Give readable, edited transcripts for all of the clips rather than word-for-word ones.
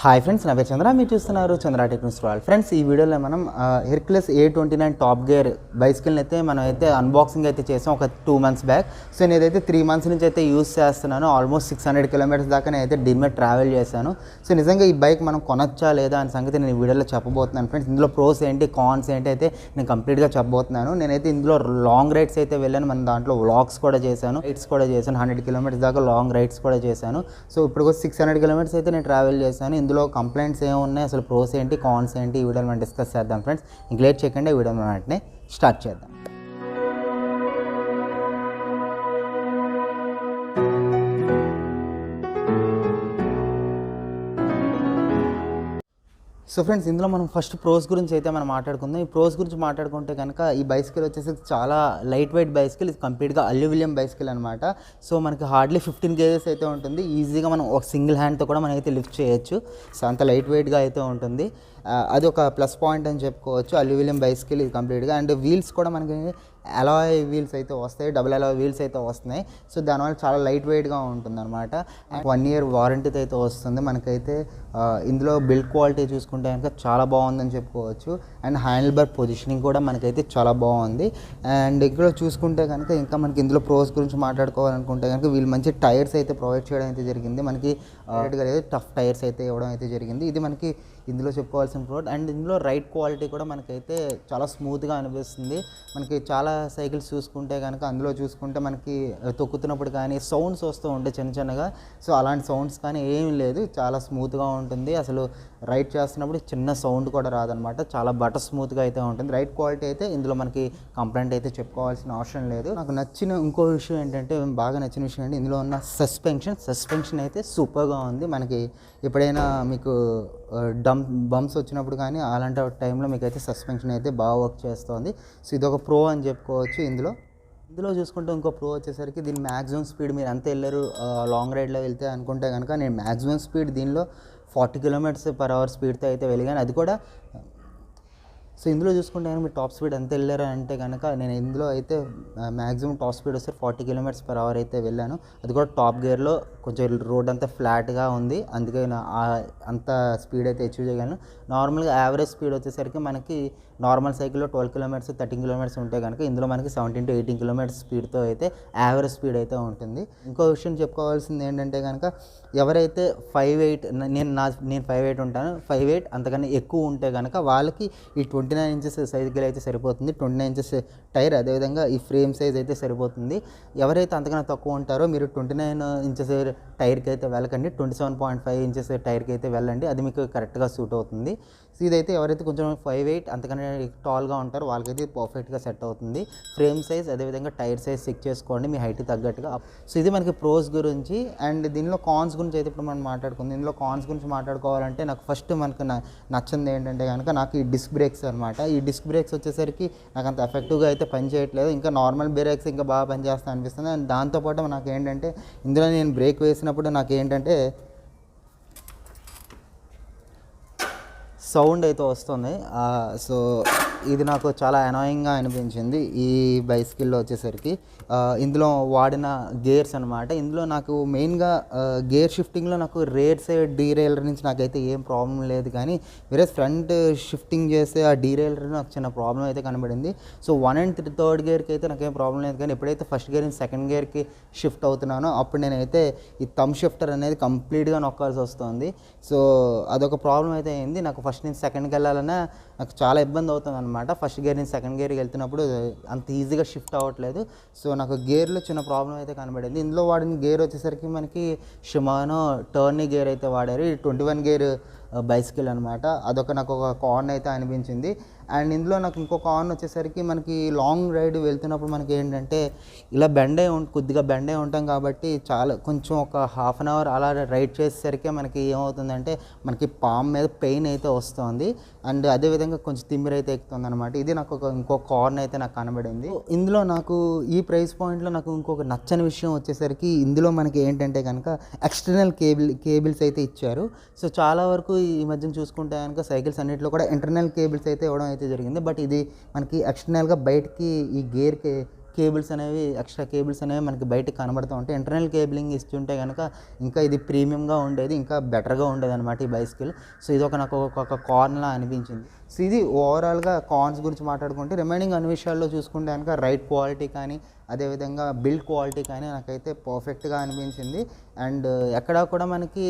Hi friends, నా పేరు చంద్ర. మీరు చూస్తున్నారు చంద్ర టెక్నిక్స్ వరల్డ్. ఫ్రెండ్స్, ఈ వీడియోలో మనం హెర్క్యులస్ A29 టాప్ గేర్ బైసికల్ని అయితే మనం అయితే అన్బాక్సింగ్ అయితే చేసాం ఒక 2 months బ్యాక్. సో నేనైతే 3 months నుంచి అయితే యూస్ చేస్తున్నాను. ఆల్మోస్ట్ 600 kilometers దాకా నేనైతే దీని మీద ట్రావెల్ చేశాను. సో నిజంగా ఈ బైక్ మనం కొనొచ్చా లేదా అనే సంగతి నేను ఈ వీడియోలో చెప్పబోతున్నాను ఫ్రెండ్స్. ఇందులో ప్రోస్ ఏంటి, కాన్స్ ఏంటి అయితే నేను కంప్లీట్గా చెప్పబోతున్నాను. నేనైతే ఇందులో లాంగ్ రైడ్స్ అయితే వెళ్ళాను. మన దాంట్లో వ్లాగ్స్ కూడా చేశాను, రైడ్స్ కూడా చేశాను. 100 kilometers దాకా లాంగ్ రైడ్స్ కూడా చేశాను. సో ఇప్పుడు 600 kilometers అయితే నేను ట్రావెల్ చేశాను. ఇందులో కంప్లైంట్స్ ఏమున్నాయి, అసలు ప్రోస్ ఏంటి, కాన్స్ ఏంటి, ఈ వీడియోలో మనం డిస్కస్ చేద్దాం ఫ్రెండ్స్. ఇంక లేట్ చేయకుండా ఈ వీడియో మనం వెంటనే స్టార్ట్ చేద్దాం. సో ఫ్రెండ్స్, ఇందులో మనం ఫస్ట్ ప్రోస్ గురించి అయితే మనం మాట్లాడుకుందాం. ఈ ప్రోస్ గురించి మాట్లాడుకుంటే కనుక ఈ బైసికల్ వచ్చేసి చాలా లైట్ వెయిట్ బైసికల్. ఇది కంప్లీట్గా అల్యూమినియం బైసికల్ అనమాట. సో మనకి హార్డ్లీ 15 kgs అయితే ఉంటుంది. ఈజీగా మనం ఒక సింగిల్ హ్యాండ్తో కూడా మనం అయితే లిఫ్ట్ చేయొచ్చు. సో అంత లైట్ వెయిట్గా అయితే ఉంటుంది. అది ఒక ప్లస్ పాయింట్ అని చెప్పుకోవచ్చు. అల్యూమినియం బైసికల్ ఇది కంప్లీట్గా. అండ్ వీల్స్ కూడా మనకి అలాయ్ వీల్స్ అయితే వస్తాయి, డబుల్ అలాయ్ వీల్స్ అయితే వస్తున్నాయి. సో దానివల్ల చాలా లైట్ వెయిట్గా ఉంటుంది అనమాట. 1 year వారంటీతో అయితే వస్తుంది మనకైతే. ఇందులో బిల్డ్ క్వాలిటీ చూసుకుంటే కనుక చాలా బాగుందని చెప్పుకోవచ్చు. అండ్ హ్యాండిల్ బార్ పొజిషనింగ్ కూడా మనకైతే చాలా బాగుంది. అండ్ ఇక్కడ చూసుకుంటే కనుక ఇంకా మనకి ఇందులో ప్రోస్ గురించి మాట్లాడుకోవాలనుకుంటే కనుక వీళ్ళు మంచి టైర్స్ అయితే ప్రొవైడ్ చేయడం అయితే జరిగింది. మనకి టఫ్ టైర్స్ అయితే ఇవ్వడం అయితే జరిగింది. ఇది మనకి ఇందులో చెప్పుకోవాల్సిన ప్రోడ్. అండ్ ఇందులో రైడ్ క్వాలిటీ కూడా మనకైతే చాలా స్మూత్గా అనిపిస్తుంది. మనకి చాలా సైకిల్స్ చూసుకుంటే కనుక అందులో చూసుకుంటే మనకి తొక్కుతున్నప్పుడు కానీ సౌండ్స్ వస్తూ ఉంటాయి చిన్న చిన్నగా. సో అలాంటి సౌండ్స్ కానీ ఏమీ లేదు, చాలా స్మూత్గా ఉంటుంది. అసలు రైడ్ చేస్తున్నప్పుడు చిన్న సౌండ్ కూడా రాదనమాట. చాలా బటర్ స్మూత్గా అయితే ఉంటుంది. రైడ్ క్వాలిటీ అయితే ఇందులో మనకి కంప్లైంట్ అయితే చెప్పుకోవాల్సిన అవసరం లేదు. నాకు నచ్చిన ఇంకో విషయం ఏంటంటే, బాగా నచ్చిన విషయం ఏంటి, ఇందులో ఉన్న సస్పెన్షన్ అయితే సూపర్గా ఉంది. మనకి ఎప్పుడైనా మీకు బంప్స్ వచ్చినప్పుడు కానీ అలాంటి టైంలో మీకు అయితే సస్పెన్షన్ అయితే బాగా వర్క్ చేస్తుంది. సో ఇది ఒక ప్రో అని చెప్పుకోవచ్చు. ఇందులో చూసుకుంటే ఇంకో ప్రో వచ్చేసరికి దీని మ్యాక్సిమం స్పీడ్ మీరు అంత వెళ్ళరు లాంగ్ రైడ్లో వెళ్తే అనుకుంటే కనుక, నేను మ్యాక్సిమం స్పీడ్ దీనిలో 40 km/h స్పీడ్తో అయితే వెళ్ళాను. అది కూడా సో ఇందులో చూసుకుంటే కనుక మీరు టాప్ స్పీడ్ ఎంత వెళ్ళారు అంటే కనుక, నేను ఇందులో అయితే మ్యాక్సిమం టాప్ స్పీడ్ వస్తే 40 km/h అయితే వెళ్ళాను. అది కూడా టాప్ గేర్లో. కొంచెం రోడ్ అంతా ఫ్లాట్గా ఉంది, అందుకే అంత స్పీడ్ అయితే అచీవ్ చేయగలను. నార్మల్గా యావరేజ్ స్పీడ్ వచ్చేసరికి మనకి నార్మల్ సైకిల్లో 12 km 13 km ఉంటే కనుక ఇందులో మనకి 17 to 18 km స్పీడ్తో అయితే యావరేజ్ స్పీడ్ అయితే ఉంటుంది. ఇంకో విషయం చెప్పుకోవాల్సింది ఏంటంటే కనుక, ఎవరైతే 5'8", నేను 5'8" ఉంటాను, 5'8" అంతకన్నా ఎక్కువ ఉంటే కనుక వాళ్ళకి ఈ 29 inches సైకిల్ అయితే సరిపోతుంది. 29 inches టైర్, అదేవిధంగా ఈ ఫ్రేమ్ సైజ్ అయితే సరిపోతుంది. ఎవరైతే అంతకన్నా తక్కువ ఉంటారో మీరు 29 inches టైర్కి అయితే వెళ్ళకండి, 27.5 inches టైర్కి అయితే వెళ్ళండి. అది మీకు కరెక్ట్గా సూట్ అవుతుంది. సో ఇదైతే ఎవరైతే కొంచెం 5'8" అంతకన్నా టాల్గా ఉంటారో వాళ్ళకైతే పర్ఫెక్ట్గా సెట్ అవుతుంది. ఫ్రేమ్ సైజ్ అదేవిధంగా టైర్ సైజ్ చెక్ చేసుకోండి మీ హైట్ తగ్గట్టుగా. సో ఇది మనకి ప్రోస్ గురించి. అండ్ దీనిలో కాన్స్ గురించి అయితే ఇప్పుడు మనం మాట్లాడుకుందాం. ఇందులో కాన్స్ గురించి మాట్లాడుకోవాలంటే నాకు ఫస్ట్ మనకు నచ్చింది ఏంటంటే కనుక, నాకు ఈ డిస్క్ బ్రేక్స్ అనమాట. ఈ డిస్క్ బ్రేక్స్ వచ్చేసరికి నాకు అంత ఎఫెక్టివ్గా అయితే పనిచేయట్లేదు. ఇంకా నార్మల్ బ్రేక్స్ ఇంకా బాగా పనిచేస్తా అనిపిస్తుంది. అండ్ దాంతోపాటు నాకు ఏంటంటే, ఇందులో నేను బ్రేక్ వేసినప్పుడు నాకు ఏంటంటే సౌండ్ అయితే వస్తుంది. సో ఇది నాకు చాలా అనాయింగ్గా అనిపించింది ఈ బైసికల్లో వచ్చేసరికి. ఇందులో వాడిన గేర్స్ అనమాట. ఇందులో నాకు మెయిన్గా గేర్ షిఫ్టింగ్లో నాకు రేర్ సైడ్ డీరైలర్ నుంచి నాకైతే ఏం ప్రాబ్లం లేదు, కానీ వేరే ఫ్రంట్ షిఫ్టింగ్ చేస్తే ఆ డీరైలర్ నాకు చిన్న ప్రాబ్లం అయితే కనబడింది. సో 1 and 3rd గేర్కి అయితే నాకేం ప్రాబ్లం లేదు, కానీ ఎప్పుడైతే ఫస్ట్ గేర్ నుంచి సెకండ్ గేర్కి షిఫ్ట్ అవుతున్నానో అప్పుడు నేనైతే ఈ థంబ్ షిఫ్టర్ అనేది కంప్లీట్గా నొక్కాల్సి వస్తుంది. సో అదొక ప్రాబ్లం అయితే అయింది. నాకు ఫస్ట్ నుంచి సెకండ్కి వెళ్ళాలన్నా నాకు చాలా ఇబ్బంది అవుతుంది అనమాట. ఫస్ట్ గేర్ నుంచి సెకండ్ గేర్కి వెళ్తున్నప్పుడు అంత ఈజీగా షిఫ్ట్ అవ్వట్లేదు. సో నాకు గేర్లో చిన్న ప్రాబ్లం అయితే కనబడింది. ఇందులో వాడిన గేర్ వచ్చేసరికి మనకి షిమానో టర్నీ గేర్ అయితే వాడారు. ఈ 21 gear బైసికల్ అనమాట. అదొక నాకు ఒక కాన్ అయితే అనిపించింది. అండ్ ఇందులో నాకు ఇంకో కాన్ వచ్చేసరికి, మనకి లాంగ్ రైడ్ వెళ్తున్నప్పుడు మనకి ఏంటంటే ఇలా కొద్దిగా బెండ్ అయి ఉంటాం కాబట్టి చాలా కొంచెం ఒక 1/2 hour అలా రైడ్ చేసేసరికి మనకి ఏమవుతుందంటే మనకి పామ్ మీద పెయిన్ అయితే వస్తుంది. అండ్ అదేవిధంగా కొంచెం తిమ్మిరి అయితే ఎక్కుతుంది అనమాట. ఇది నాకు ఇంకో కార్న్ అయితే నాకు కనబడింది. ఇందులో నాకు ఈ ప్రైస్ పాయింట్లో నాకు ఇంకొక నచ్చని విషయం వచ్చేసరికి, ఇందులో మనకి ఏంటంటే కనుక ఎక్స్టర్నల్ కేబుల్స్ అయితే ఇచ్చారు. సో చాలా వరకు ఈ మధ్యన చూసుకుంటే కనుక సైకిల్స్ అన్నింటిలో కూడా ఇంటర్నల్ కేబుల్స్ అయితే ఇవ్వడం అయితే జరిగింది. బట్ ఇది మనకి ఎక్స్టర్నల్గా బయటికి ఈ గేర్కి కేబుల్స్ అనేవి ఎక్స్ట్రా కేబుల్స్ అనేవి మనకి బయటకు కనబడుతూ ఉంటాయి. ఇంటర్నల్ కేబులింగ్ ఇస్తుంటే కనుక ఇంకా ఇది ప్రీమియంగా ఉండేది, ఇంకా బెటర్గా ఉండేది అనమాట ఈ బైసికల్. సో ఇది నాకు ఒక కార్న్లా అనిపించింది. సో ఇది ఓవరాల్గా కాన్స్ గురించి మాట్లాడుకుంటే, రిమైనింగ్ అన్ని విషయాల్లో చూసుకుంటే కనుక రైడ్ క్వాలిటీ కానీ అదేవిధంగా బిల్డ్ క్వాలిటీ కానీ నాకైతే పర్ఫెక్ట్గా అనిపించింది. అండ్ ఎక్కడా కూడా మనకి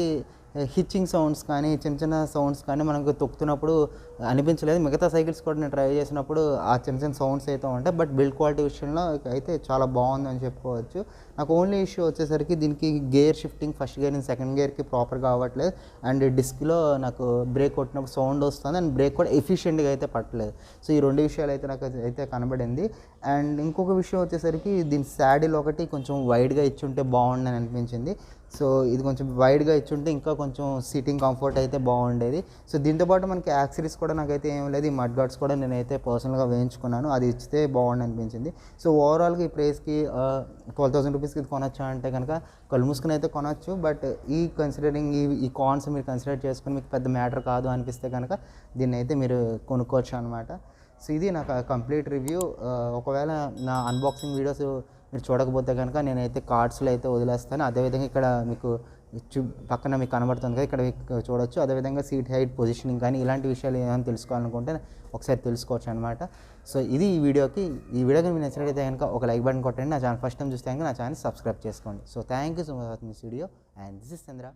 హిచ్చింగ్ సౌండ్స్ కానీ చిన్న చిన్న సౌండ్స్ కానీ మనకు తొక్కుతున్నప్పుడు అనిపించలేదు. మిగతా సైకిల్స్ కూడా నేను ట్రై చేసినప్పుడు ఆ చిన్న చిన్న సౌండ్స్ అయితే ఉంటాయి. బట్ బిల్డ్ క్వాలిటీ విషయంలో అయితే చాలా బాగుందని చెప్పుకోవచ్చు. నాకు ఓన్లీ ఇష్యూ వచ్చేసరికి దీనికి గేర్ షిఫ్టింగ్ ఫస్ట్ గేర్ నుంచి సెకండ్ గేర్కి ప్రాపర్గా అవ్వట్లేదు. అండ్ డిస్క్లో నాకు బ్రేక్ కొట్టినప్పుడు సౌండ్ వస్తుంది అండ్ బ్రేక్ కూడా ఎఫిషియెంట్గా అయితే పట్టలేదు. సో ఈ రెండు విషయాలు అయితే నాకు అయితే కనబడింది. అండ్ ఇంకొక విషయం వచ్చేసరికి దీని శాడిల్ ఒకటి కొంచెం వైడ్గా ఇచ్చుంటే బాగుండని అనిపించింది. సో ఇది కొంచెం వైడ్గా ఇచ్చుంటే ఇంకా కొంచెం సీటింగ్ కంఫర్ట్ అయితే బాగుండేది. సో దీంతోపాటు మనకి యాక్సరీస్ కూడా నాకైతే ఏం లేదు. ఈ మడ్ గార్డ్స్ కూడా నేనైతే పర్సనల్గా వేయించుకున్నాను, అది ఇచ్చితే బాగుండి అనిపించింది. సో ఓవరాల్గా ఈ ప్రైస్కి 12,000 రూపీస్కి ఇది కొనొచ్చా అంటే కనుక కళ్ళు మూసుకుని అయితే కొనొచ్చు. బట్ ఈ కన్సిడరింగ్ ఈ కాన్స్ మీరు కన్సిడర్ చేసుకుని మీకు పెద్ద మ్యాటర్ కాదు అనిపిస్తే కనుక దీన్ని అయితే మీరు కొనుక్కోవచ్చు అనమాట. సో ఇది నాకు కంప్లీట్ రివ్యూ. ఒకవేళ నా అన్బాక్సింగ్ వీడియోస్ మీరు చూడకపోతే కనుక నేనైతే కార్డ్స్లో అయితే వదిలేస్తాను. అదేవిధంగా ఇక్కడ మీకు పక్కన మీకు కనబడుతుంది కదా, ఇక్కడ మీకు చూడొచ్చు. అదేవిధంగా సీట్ హైట్ పొజిషనింగ్ కానీ ఇలాంటి విషయాలు ఏమైనా తెలుసుకోవాలనుకుంటే ఒకసారి తెలుసుకోవచ్చు అనమాట. సో ఇది ఈ వీడియోకి మీకు నచ్చినట్లయితే కనుక ఒక లైక్ బటన్ కొట్టండి. నా ఛానల్ ఫస్ట్ టైం చూస్తే కనుక నా ఛానల్ సబ్స్క్రైబ్ చేసుకోండి. So thank you so much for this video and this is Chandra.